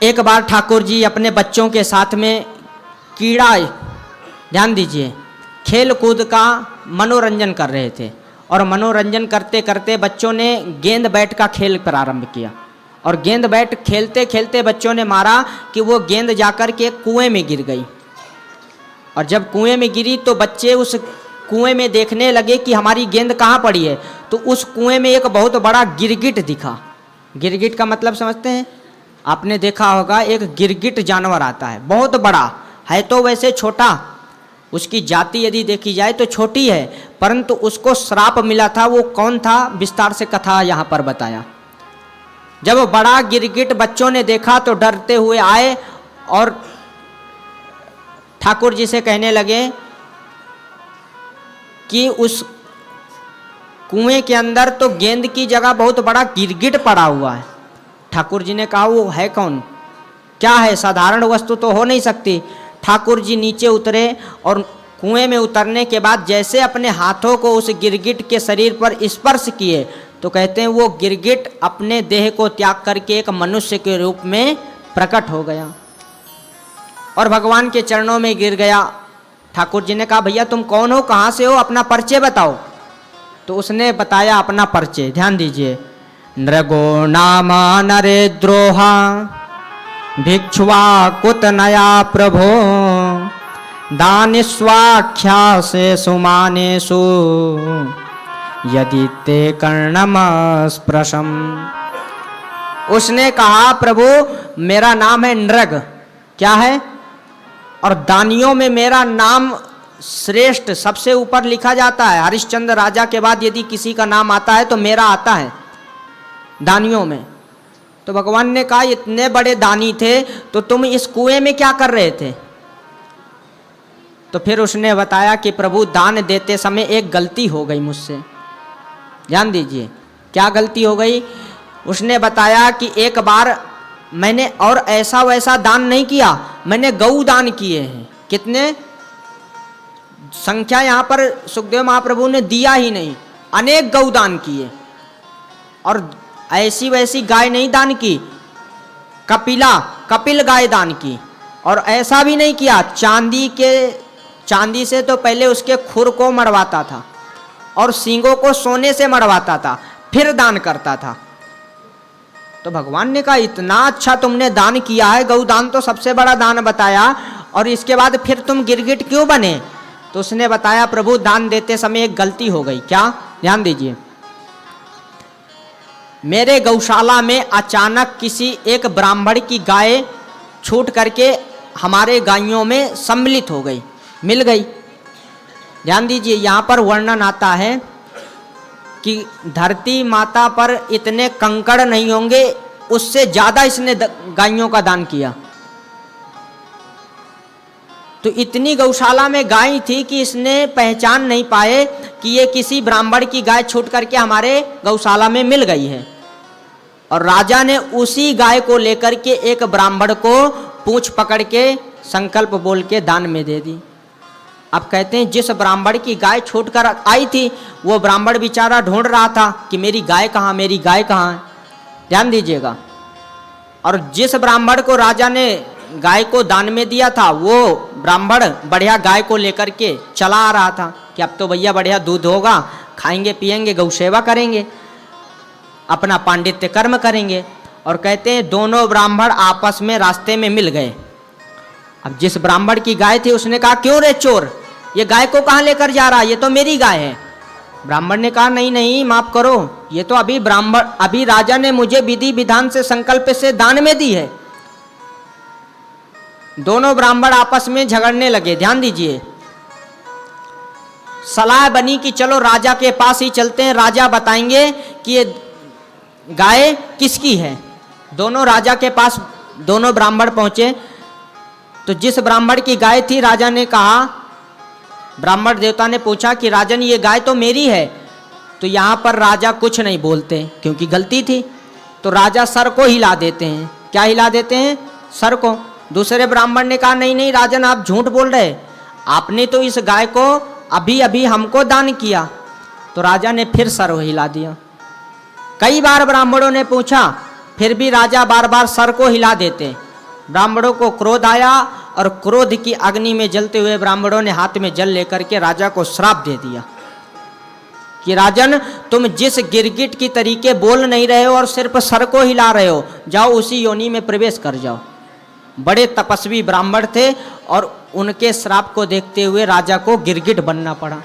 एक बार ठाकुर जी अपने बच्चों के साथ में कीड़ा, ध्यान दीजिए, खेल कूद का मनोरंजन कर रहे थे और मनोरंजन करते करते बच्चों ने गेंद बैट का खेल प्रारंभ किया और गेंद बैट खेलते खेलते बच्चों ने मारा कि वो गेंद जाकर के कुएं में गिर गई। और जब कुएं में गिरी तो बच्चे उस कुएं में देखने लगे कि हमारी गेंद कहाँ पड़ी है। तो उस कुएं में एक बहुत बड़ा गिरगिट दिखा। गिरगिट का मतलब समझते हैं? आपने देखा होगा एक गिरगिट जानवर आता है, बहुत बड़ा है, तो वैसे छोटा, उसकी जाति यदि देखी जाए तो छोटी है, परंतु उसको श्राप मिला था। वो कौन था, विस्तार से कथा यहाँ पर बताया। जब बड़ा गिरगिट बच्चों ने देखा तो डरते हुए आए और ठाकुर जी से कहने लगे कि उस कुएं के अंदर तो गेंद की जगह बहुत बड़ा गिरगिट पड़ा हुआ है। ठाकुर जी ने कहा वो है कौन, क्या है, साधारण वस्तु तो हो नहीं सकती। ठाकुर जी नीचे उतरे और कुएं में उतरने के बाद जैसे अपने हाथों को उस गिरगिट के शरीर पर स्पर्श किए तो कहते हैं वो गिरगिट अपने देह को त्याग करके एक मनुष्य के रूप में प्रकट हो गया और भगवान के चरणों में गिर गया। ठाकुर जी ने कहा भैया तुम कौन हो, कहाँ से हो, अपना परिचय बताओ। तो उसने बताया अपना परिचय, ध्यान दीजिए। नृगो नामा नरेद्रोहा भिक्षुआ कुत नया प्रभो दानिस्वाख्या से सुमानेषु यदि ते कर्णम स्पृशम। उसने कहा प्रभु मेरा नाम है नृग, क्या है, और दानियों में मेरा नाम श्रेष्ठ सबसे ऊपर लिखा जाता है। हरिश्चंद्र राजा के बाद यदि किसी का नाम आता है तो मेरा आता है दानियों में। तो भगवान ने कहा इतने बड़े दानी थे तो तुम इस कुएं में क्या कर रहे थे। तो फिर उसने बताया कि प्रभु दान देते समय एक गलती हो गई मुझसे। ध्यान दीजिए क्या गलती हो गई। उसने बताया कि एक बार मैंने और ऐसा वैसा दान नहीं किया, मैंने गौ दान किए हैं। कितने, संख्या यहाँ पर सुखदेव महाप्रभु ने दिया ही नहीं, अनेक गौ दान किए। और ऐसी वैसी गाय नहीं दान की, कपिल गाय दान की। और ऐसा भी नहीं किया चांदी से तो पहले उसके खुर को मरवाता था और सींगों को सोने से मरवाता था, फिर दान करता था। तो भगवान ने कहा इतना अच्छा तुमने दान किया है, गौ दान तो सबसे बड़ा दान बताया, और इसके बाद फिर तुम गिरगिट क्यों बने। तो उसने बताया प्रभु दान देते समय एक गलती हो गई। क्या, ध्यान दीजिए। मेरे गौशाला में अचानक किसी एक ब्राह्मण की गाय छूट करके हमारे गायों में सम्मिलित हो गई, मिल गई। ध्यान दीजिए यहाँ पर वर्णन आता है कि धरती माता पर इतने कंकड़ नहीं होंगे, उससे ज्यादा इसने गायों का दान किया। तो इतनी गौशाला में गाय थी कि इसने पहचान नहीं पाए कि ये किसी ब्राह्मण की गाय छूट करके हमारे गौशाला में मिल गई है। और राजा ने उसी गाय को लेकर के एक ब्राह्मण को पूंछ पकड़ के संकल्प बोल के दान में दे दी। अब कहते हैं जिस ब्राह्मण की गाय छूट कर आई थी वो ब्राह्मण बेचारा ढूंढ रहा था कि मेरी गाय कहाँ, मेरी गाय कहाँ है। ध्यान दीजिएगा। और जिस ब्राह्मण को राजा ने गाय को दान में दिया था वो ब्राह्मण बढ़िया गाय को लेकर के चला आ रहा था कि अब तो भैया बढ़िया दूध होगा, खाएंगे पिएंगे, गौ सेवा करेंगे, अपना पांडित्य कर्म करेंगे। और कहते हैं दोनों ब्राह्मण आपस में रास्ते में मिल गए। अब जिस ब्राह्मण की गाय थी उसने कहा क्यों रे चोर, ये गाय को कहाँ लेकर जा रहा है, ये तो मेरी गाय है। ब्राह्मण ने कहा नहीं नहीं माफ करो, ये तो अभी राजा ने मुझे विधि विधान से संकल्प से दान में दी है। दोनों ब्राह्मण आपस में झगड़ने लगे। ध्यान दीजिए। सलाह बनी कि चलो राजा के पास ही चलते हैं, राजा बताएंगे कि ये गाय किसकी है। दोनों राजा के पास दोनों ब्राह्मण पहुंचे। तो जिस ब्राह्मण की गाय थी राजा ने कहा, ब्राह्मण देवता ने पूछा कि राजन ये गाय तो मेरी है। तो यहाँ पर राजा कुछ नहीं बोलते क्योंकि गलती थी। तो राजा सर को हिला देते हैं। क्या हिला देते हैं, सर को। दूसरे ब्राह्मण ने कहा नहीं नहीं राजन आप झूठ बोल रहे, आपने तो इस गाय को अभी अभी हमको दान किया। तो राजा ने फिर सर हिला दिया। कई बार ब्राह्मणों ने पूछा फिर भी राजा बार बार सर को हिला देते। ब्राह्मणों को क्रोध आया और क्रोध की अग्नि में जलते हुए ब्राह्मणों ने हाथ में जल लेकर के राजा को श्राप दे दिया कि राजन, तुम जिस गिरगिट की तरीके बोल नहीं रहे हो और सिर्फ सर को हिला रहे हो, जाओ उसी योनि में प्रवेश कर जाओ। बड़े तपस्वी ब्राह्मण थे और उनके श्राप को देखते हुए राजा को गिरगिट बनना पड़ा।